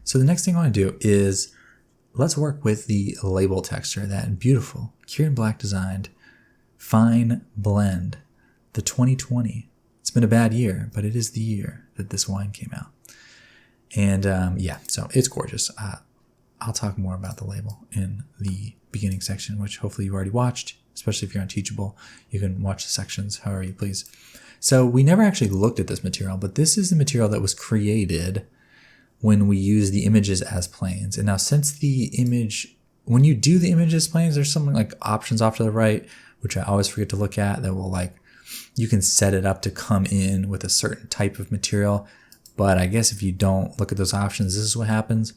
So the next thing I want to do is let's work with the label texture, that beautiful Kirin Black designed fine blend, the 2020. It's been a bad year, but it is the year that this wine came out. And so it's gorgeous. I'll talk more about the label in the beginning section, which hopefully you've already watched, especially if you're on Teachable. You can watch the sections however you please. So we never actually looked at this material, but this is the material that was created when we use the images as planes. And now since when you do the images as planes, there's something like options off to the right, which I always forget to look at, that will you can set it up to come in with a certain type of material. But I guess if you don't look at those options, this is what happens.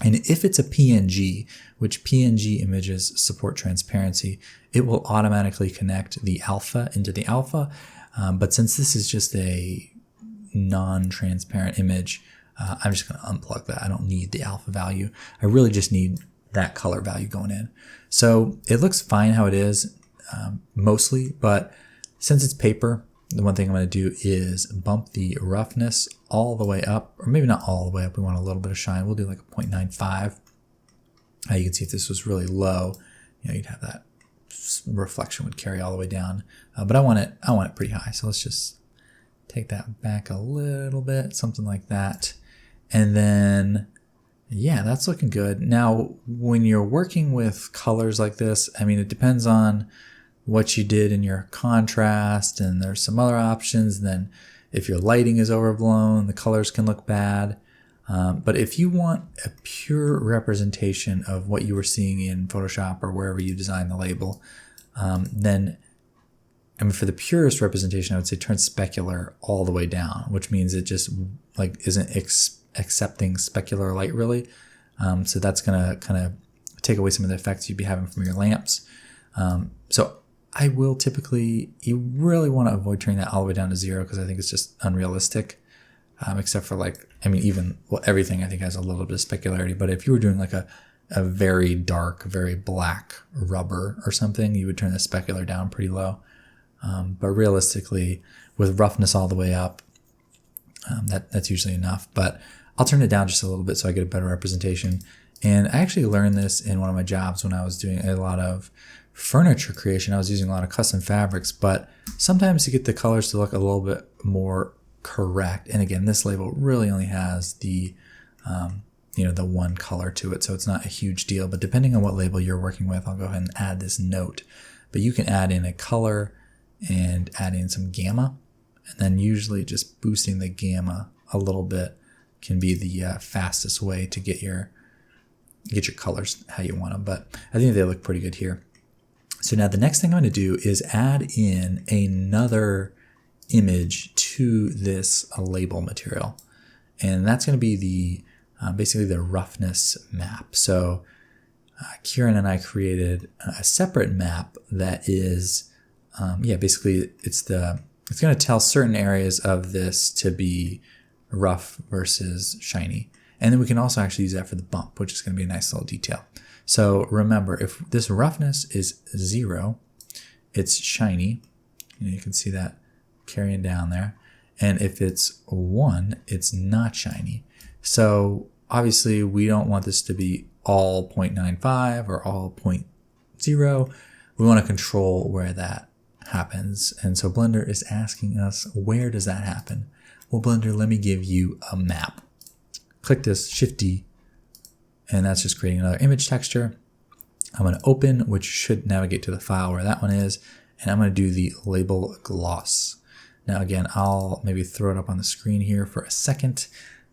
And if it's a PNG, which PNG images support transparency, it will automatically connect the alpha into the alpha. But since this is just a non-transparent image, I'm just going to unplug that. I don't need the alpha value. I really just need that color value going in. So it looks fine how it is, mostly, but since it's paper, the one thing I'm going to do is bump the roughness all the way up, or maybe not all the way up. We want a little bit of shine. We'll do like a 0.95. You can see if this was really low, you'd have that reflection would carry all the way down. But I want it pretty high. So let's just take that back a little bit, something like that. And then, yeah, that's looking good. Now, when you're working with colors like this, it depends on what you did in your contrast, and there's some other options. And then if your lighting is overblown, the colors can look bad. But if you want a pure representation of what you were seeing in Photoshop or wherever you design the label, then for the purest representation, I would say turn specular all the way down, which means it just isn't accepting specular light really. So that's gonna kind of take away some of the effects you'd be having from your lamps. So I will you really want to avoid turning that all the way down to 0, because I think it's just unrealistic. Except for everything I think has a little bit of specularity. But if you were doing a very dark, very black rubber or something, you would turn the specular down pretty low. But realistically, with roughness all the way up, that's usually enough. But I'll turn it down just a little bit so I get a better representation. And I actually learned this in one of my jobs when I was doing a lot of furniture creation. I was using a lot of custom fabrics, but sometimes to get the colors to look a little bit more correct. And again, this label really only has the one color to it, so it's not a huge deal. But depending on what label you're working with, I'll go ahead and add this note. But you can add in a color and add in some gamma, and then usually just boosting the gamma a little bit can be the fastest way to get your colors how you want them. But I think they look pretty good here. So now the next thing I'm going to do is add in another image to this label material, and that's going to be the basically the roughness map. So Kirin and I created a separate map that is basically it's going to tell certain areas of this to be rough versus shiny, and then we can also actually use that for the bump, which is going to be a nice little detail. So remember, if this roughness is 0, it's shiny. You can see that carrying down there. And if it's 1, it's not shiny. So obviously we don't want this to be all 0.95 or all 0.0. We want to control where that happens. And so Blender is asking us, where does that happen? Well, Blender, let me give you a map. Click this Shift-D, and that's just creating another image texture. I'm going to open, which should navigate to the file where that one is, and I'm going to do the label gloss. Now again, I'll maybe throw it up on the screen here for a second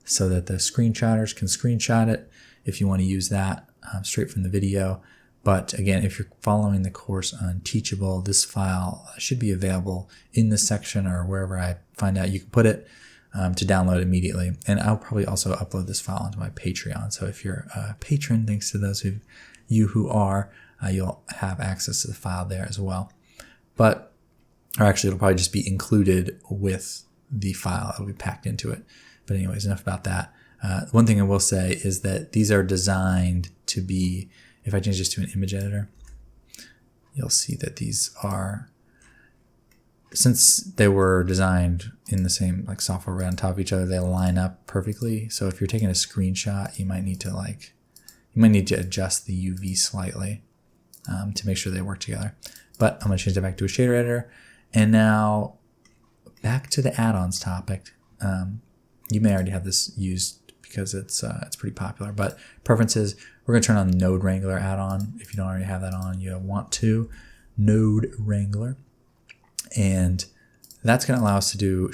so that the screenshotters can screenshot it if you want to use that straight from the video. But again, if you're following the course on Teachable, this file should be available in this section or wherever I find out you can put it to download immediately. And I'll probably also upload this file onto my Patreon. So if you're a patron, thanks to those of you who are, you'll have access to the file there as well. Or actually, it'll probably just be included with the file. It'll be packed into it. But anyways, enough about that. One thing I will say is that these are designed to be, if I change this to an image editor, you'll see that these are since they were designed in the same like software right on top of each other, they line up perfectly. So if you're taking a screenshot, you might need to adjust the UV slightly to make sure they work together. But I'm going to change that back to a shader editor. And now back to the add-ons topic. You may already have this used because it's pretty popular. But preferences, we're going to turn on the Node Wrangler add-on. If you don't already have that on, you want to. Node Wrangler. And that's going to allow us to do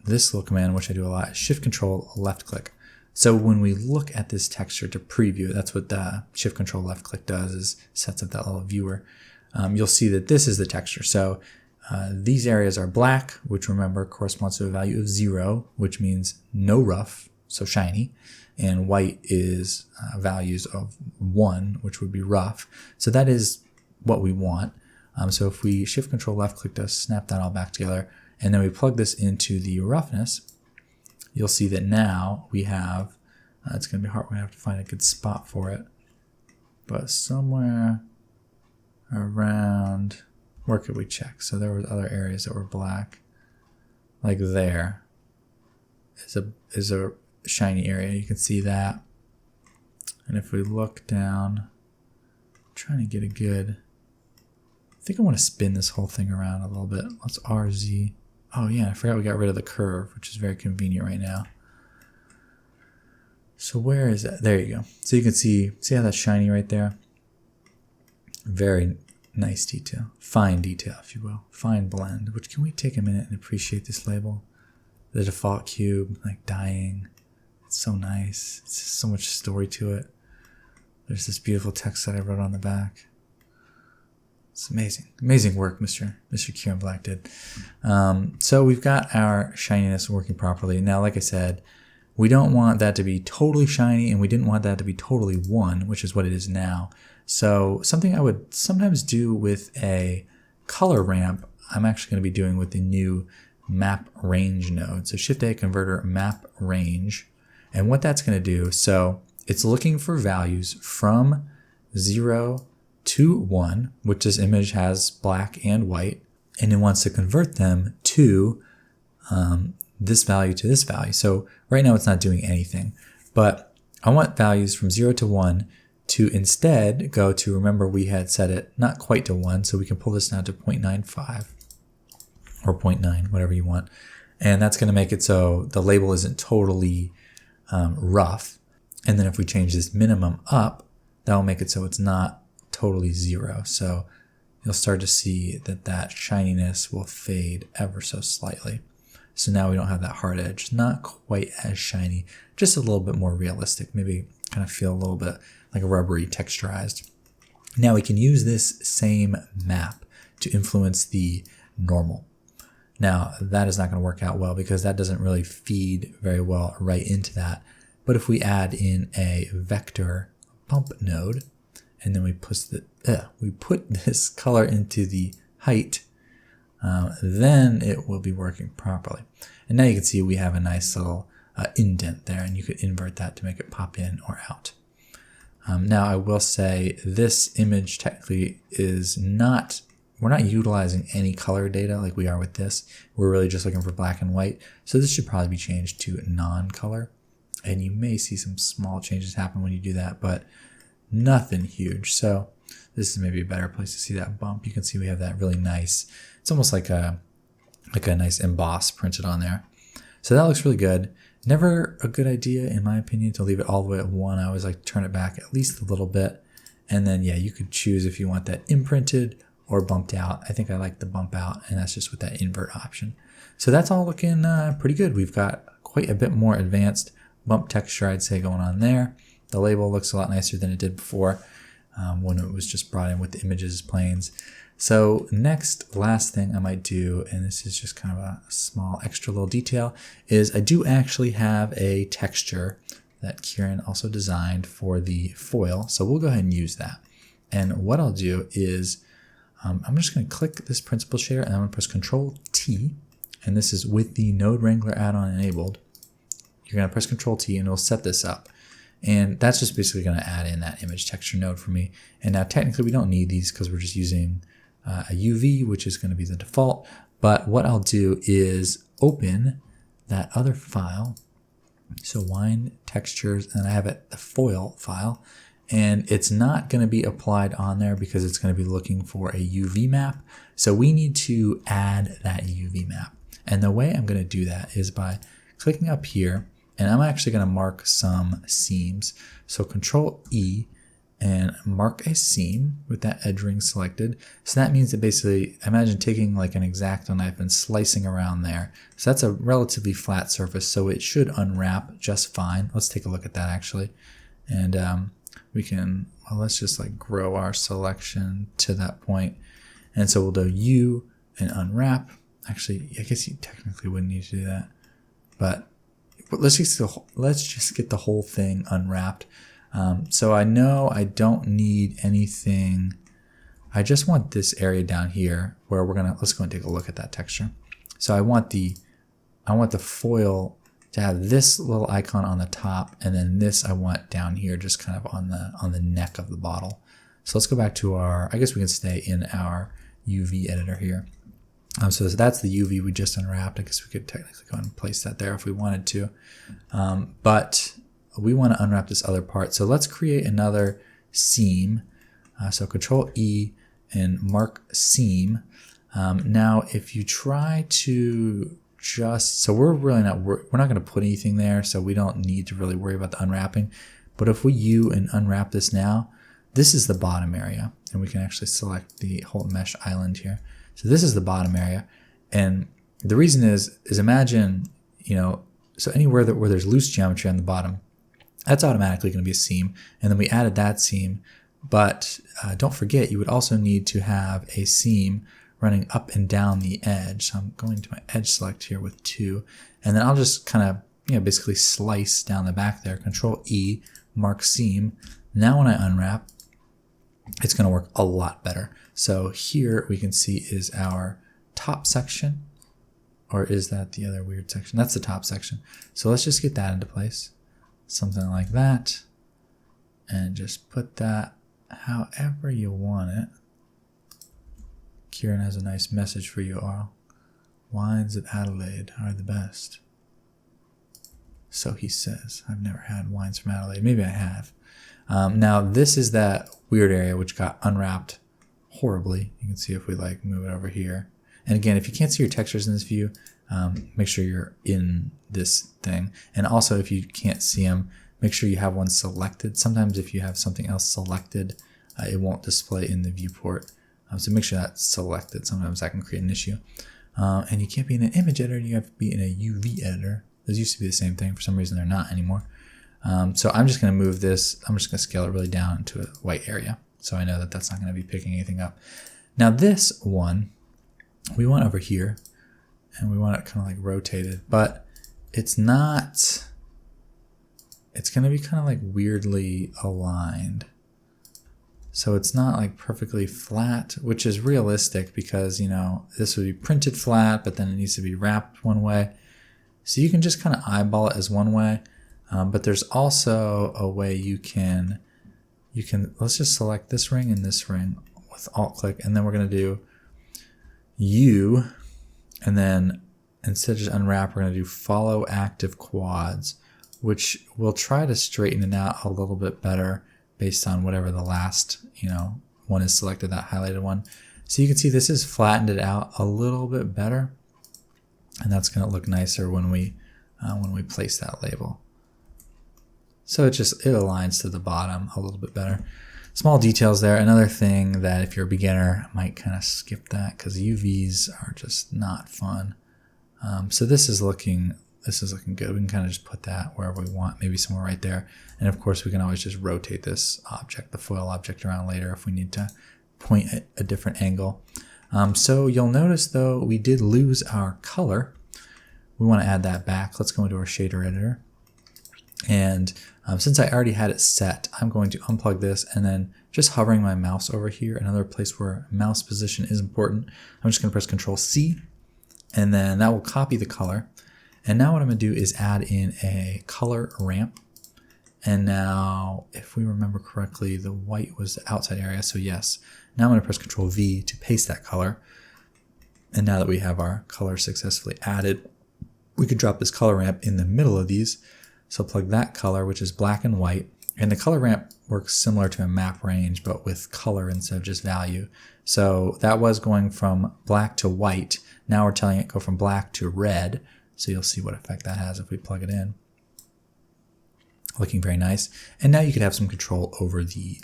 this little command, which I do a lot, Shift Control left click. So when we look at this texture to preview, that's what the Shift Control left click does, is sets up that little viewer. You'll see that this is the texture. So these areas are black, which remember corresponds to a value of 0, which means no rough, so shiny. And white is values of 1, which would be rough. So that is what we want. So if we Shift Control left click to snap that all back together, and then we plug this into the roughness, you'll see that now we have, it's going to be hard, we have to find a good spot for it, but somewhere around, where could we check? So there were other areas that were black, like there is a shiny area, you can see that. And if we look down, trying to get a good, I think I want to spin this whole thing around a little bit. Let's RZ. Oh yeah, I forgot we got rid of the curve, which is very convenient right now. So where is that? There you go. So you can see how that's shiny right there? Very nice detail. Fine detail, if you will. Fine blend. Which, can we take a minute and appreciate this label? The default cube, like dying. It's so nice. It's just so much story to it. There's this beautiful text that I wrote on the back. It's amazing. Amazing work Mr. Kieran Black did. So we've got our shininess working properly. Now, like I said, we don't want that to be totally shiny, and we didn't want that to be totally 1, which is what it is now. So something I would sometimes do with a color ramp, I'm actually going to be doing with the new map range node. So Shift-A converter map range. And what that's going to do, so it's looking for values from 0 to 1, which this image has black and white, and it wants to convert them to this value to this value. So right now it's not doing anything, but I want values from 0 to 1 to instead go to, remember we had set it not quite to 1, so we can pull this down to 0.95 or 0.9, whatever you want. And that's going to make it so the label isn't totally rough. And then if we change this minimum up, that will make it so it's not totally 0. So you'll start to see that shininess will fade ever so slightly. So now we don't have that hard edge. Not quite as shiny, just a little bit more realistic. Maybe kind of feel a little bit like a rubbery, texturized. Now we can use this same map to influence the normal. Now that is not going to work out well because that doesn't really feed very well right into that. But if we add in a vector bump node, and then we put this color into the height, then it will be working properly. And now you can see we have a nice little indent there, and you could invert that to make it pop in or out. Now I will say this image technically is not, we're not utilizing any color data like we are with this. We're really just looking for black and white. So this should probably be changed to non-color. And you may see some small changes happen when you do that, but nothing huge. So this is maybe a better place to see that bump. You can see we have that really nice, it's almost like a nice emboss printed on there. So that looks really good. Never a good idea, in my opinion, to leave it all the way at 1. I always like to turn it back at least a little bit. And then, yeah, you could choose if you want that imprinted or bumped out. I think I like the bump out, and that's just with that invert option. So that's all looking pretty good. We've got quite a bit more advanced bump texture, I'd say, going on there. The label looks a lot nicer than it did before when it was just brought in with the images as planes. So last thing I might do, and this is just kind of a small extra little detail, is I do actually have a texture that Kieran also designed for the foil. So we'll go ahead and use that. And what I'll do is I'm just going to click this principal shader, and I'm going to press Control T, and this is with the Node Wrangler add-on enabled. You're going to press Control T and it'll set this up. And that's just basically going to add in that image texture node for me. And now technically we don't need these because we're just using a UV, which is going to be the default. But what I'll do is open that other file. So wine textures, and I have it the foil file, and it's not going to be applied on there because it's going to be looking for a UV map. So we need to add that UV map. And the way I'm going to do that is by clicking up here, and I'm actually going to mark some seams. So Control E and mark a seam with that edge ring selected. So that means that basically, imagine taking like an X-Acto knife and slicing around there. So that's a relatively flat surface, so it should unwrap just fine. Let's take a look at that actually. And we can, well, let's just like grow our selection to that point. And so we'll do U and unwrap. Actually, I guess you technically wouldn't need to do that, but let's just get the whole thing unwrapped. So I know I don't need anything. I just want this area down here where let's go and take a look at that texture. So I want the foil to have this little icon on the top, and then this I want down here just kind of on the neck of the bottle. So let's go back to I guess we can stay in our UV editor here. So that's the UV we just unwrapped. I guess we could technically go and place that there if we wanted to. But we want to unwrap this other part. So let's create another seam. So Control E and mark seam. Now, if you try to so we're not going to put anything there, so we don't need to really worry about the unwrapping. But if we U and unwrap this now, this is the bottom area, and we can actually select the whole mesh island here. So this is the bottom area, and the reason is imagine, so anywhere where there's loose geometry on the bottom, that's automatically going to be a seam, and then we added that seam. But don't forget, you would also need to have a seam running up and down the edge. So I'm going to my edge select here with 2, and then I'll just kind of basically slice down the back there. Control E, mark seam. Now when I unwrap, it's going to work a lot better. So here we can see is our top section, or is that the other weird section? That's the top section. So let's just get that into place. Something like that, and just put that however you want it. Kieran has a nice message for you all. Wines of Adelaide are the best. So he says. I've never had wines from Adelaide. Maybe I have. Now this is that weird area which got unwrapped horribly. You can see if we move it over here. And again, if you can't see your textures in this view, make sure you're in this thing. And also, if you can't see them, make sure you have one selected. Sometimes if you have something else selected, it won't display in the viewport. So make sure that's selected. Sometimes that can create an issue. And you can't be in an image editor, you have to be in a UV editor. Those used to be the same thing. For some reason, they're not anymore. So I'm just going to move this. I'm just going to scale it really down into a white area, so I know that that's not going to be picking anything up. Now this one, we want over here, and we want it kind of rotated, but it's not. It's going to be kind of weirdly aligned. So it's not perfectly flat, which is realistic because, this would be printed flat, but then it needs to be wrapped one way. So you can just kind of eyeball it as one way. But there's also a way you can, let's just select this ring and this ring with alt click, and then we're going to do U, and then instead of just unwrap, we're going to do follow active quads, which will try to straighten it out a little bit better based on whatever the last, one is selected, that highlighted one. So you can see this has flattened it out a little bit better, and that's going to look nicer when we place that label. So it aligns to the bottom a little bit better. Small details there. Another thing that if you're a beginner, I might kind of skip that because UVs are just not fun. So this is looking good. We can kind of just put that wherever we want, maybe somewhere right there. And of course, we can always just rotate this object, the foil object, around later if we need to point at a different angle. So you'll notice though, we did lose our color. We want to add that back. Let's go into our shader editor. And since I already had it set, I'm going to unplug this and then just hovering my mouse over here, another place where mouse position is important. I'm just going to press Control C, and then that will copy the color. And now what I'm going to do is add in a color ramp. And now, if we remember correctly, the white was the outside area, so yes. Now I'm going to press Control V to paste that color. And now that we have our color successfully added, we could drop this color ramp in the middle of these. So plug that color, which is black and white. And the color ramp works similar to a map range, but with color instead of just value. So that was going from black to white. Now we're telling it go from black to red. So you'll see what effect that has if we plug it in. Looking very nice. And now you could have some control over the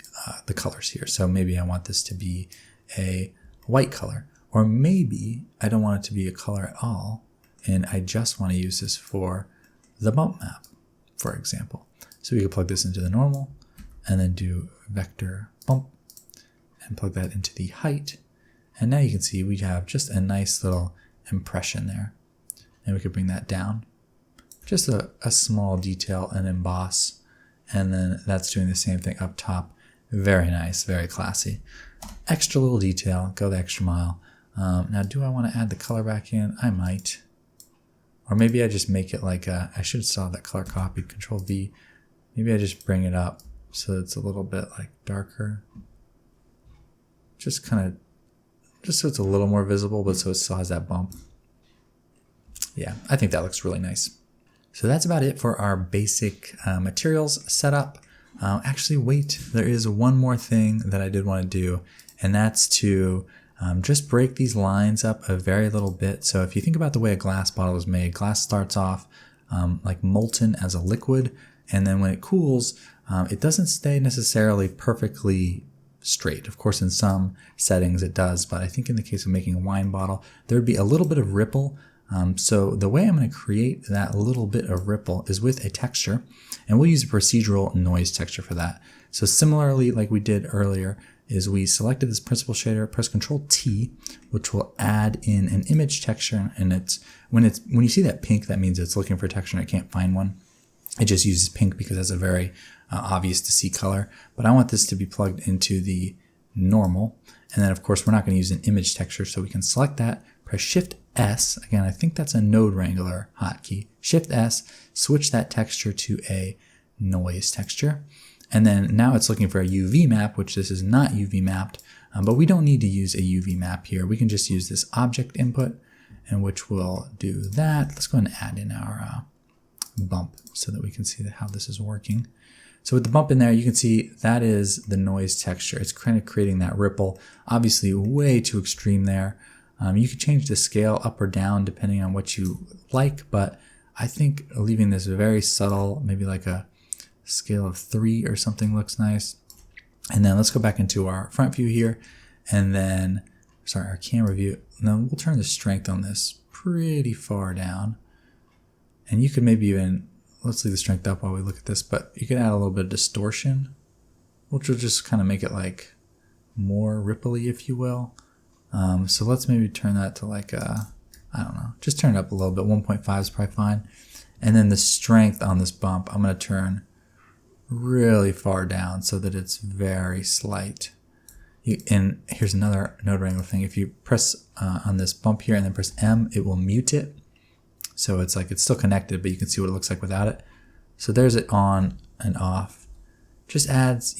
colors here. So maybe I want this to be a white color, or maybe I don't want it to be a color at all, and I just want to use this for the bump map, for example. So we could plug this into the normal and then do vector bump and plug that into the height. And now you can see we have just a nice little impression there. And we could bring that down. Just a small detail and emboss. And then that's doing the same thing up top. Very nice, very classy. Extra little detail, go the extra mile. Now, do I want to add the color back in? I might. Or maybe I just make it like I should still have that color copied, Control V. Maybe I just bring it up so it's a little bit like darker. Just so it's a little more visible, but so it still has that bump. Yeah, I think that looks really nice. So that's about it for our basic materials setup. Actually, wait, there is one more thing that I did want to do, and that's to just break these lines up a very little bit. So if you think about the way a glass bottle is made, glass starts off like molten as a liquid, and then when it cools, it doesn't stay necessarily perfectly straight. Of course, in some settings it does, but I think in the case of making a wine bottle, there would be a little bit of ripple. So the way I'm going to create that little bit of ripple is with a texture, and we'll use a procedural noise texture for that. So similarly, like we did earlier, is we selected this principal shader, press Control T, which will add in an image texture, and when you see that pink, that means it's looking for a texture and it can't find one. It just uses pink because that's a very obvious to see color. But I want this to be plugged into the normal, and then of course we're not going to use an image texture, so we can select that. Press Shift S, again, I think that's a Node Wrangler hotkey. Shift S, switch that texture to a noise texture. And then now it's looking for a UV map, which this is not UV mapped, but we don't need to use a UV map here. We can just use this object input, and which will do that. Let's go ahead and add in our bump so that we can see how this is working. So with the bump in there, you can see that is the noise texture. It's kind of creating that ripple, obviously way too extreme there. You can change the scale up or down depending on what you like, but I think leaving this very subtle, maybe like a scale of 3 or something, looks nice. And then let's go back into our front view here, and then, sorry, our camera view. And then we'll turn the strength on this pretty far down. And you could maybe even, let's leave the strength up while we look at this, but you can add a little bit of distortion, which will just kind of make it like more ripply, if you will. So let's maybe turn that to like I don't know, just turn it up a little bit. 1.5 is probably fine. And then the strength on this bump, I'm going to turn really far down so that it's very slight. And here's another Node Wrangler thing. If you press on this bump here and then press M, it will mute it. So it's like it's still connected, but you can see what it looks like without it. So there's it on and off. Just adds,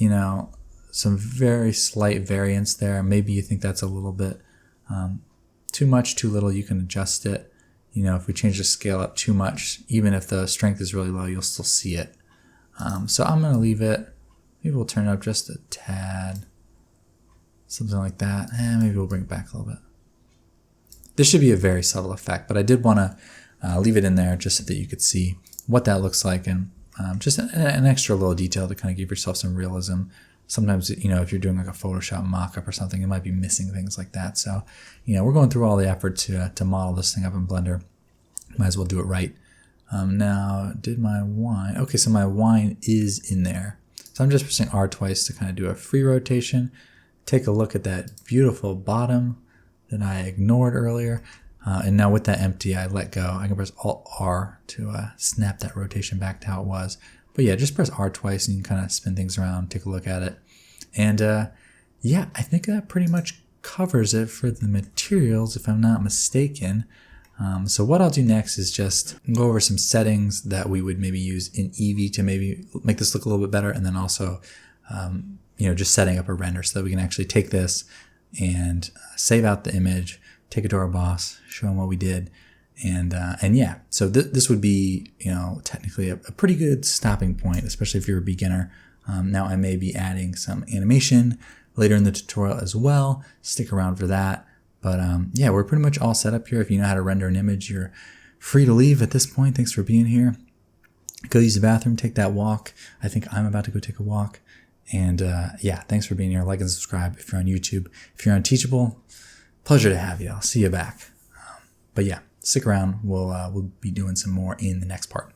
some very slight variance there. Maybe you think that's a little bit too much, too little. You can adjust it. If we change the scale up too much, even if the strength is really low, you'll still see it. So I'm going to leave it. Maybe we'll turn it up just a tad. Something like that. And maybe we'll bring it back a little bit. This should be a very subtle effect, but I did want to leave it in there just so that you could see what that looks like, and just an extra little detail to kind of give yourself some realism. Sometimes, if you're doing like a Photoshop mock-up or something, it might be missing things like that. So, we're going through all the effort to model this thing up in Blender. Might as well do it right. Now, did my wine? Okay, so my wine is in there. So I'm just pressing R twice to kind of do a free rotation. Take a look at that beautiful bottom that I ignored earlier. And now with that empty, I let go. I can press Alt-R to snap that rotation back to how it was. But yeah, just press R twice and you can kind of spin things around, take a look at it. And yeah, I think that pretty much covers it for the materials, if I'm not mistaken. So what I'll do next is just go over some settings that we would maybe use in Eevee to maybe make this look a little bit better. And then also, just setting up a render so that we can actually take this and save out the image, take it to our boss, show him what we did. And yeah, so this would be, technically a pretty good stopping point, especially if you're a beginner. Now I may be adding some animation later in the tutorial as well. Stick around for that. But yeah, we're pretty much all set up here. If you know how to render an image, you're free to leave at this point. Thanks for being here. Go use the bathroom, take that walk. I think I'm about to go take a walk. And yeah, thanks for being here. Like and subscribe if you're on YouTube. If you're on Teachable, pleasure to have you. I'll see you back. But yeah, stick around. We'll be doing some more in the next part.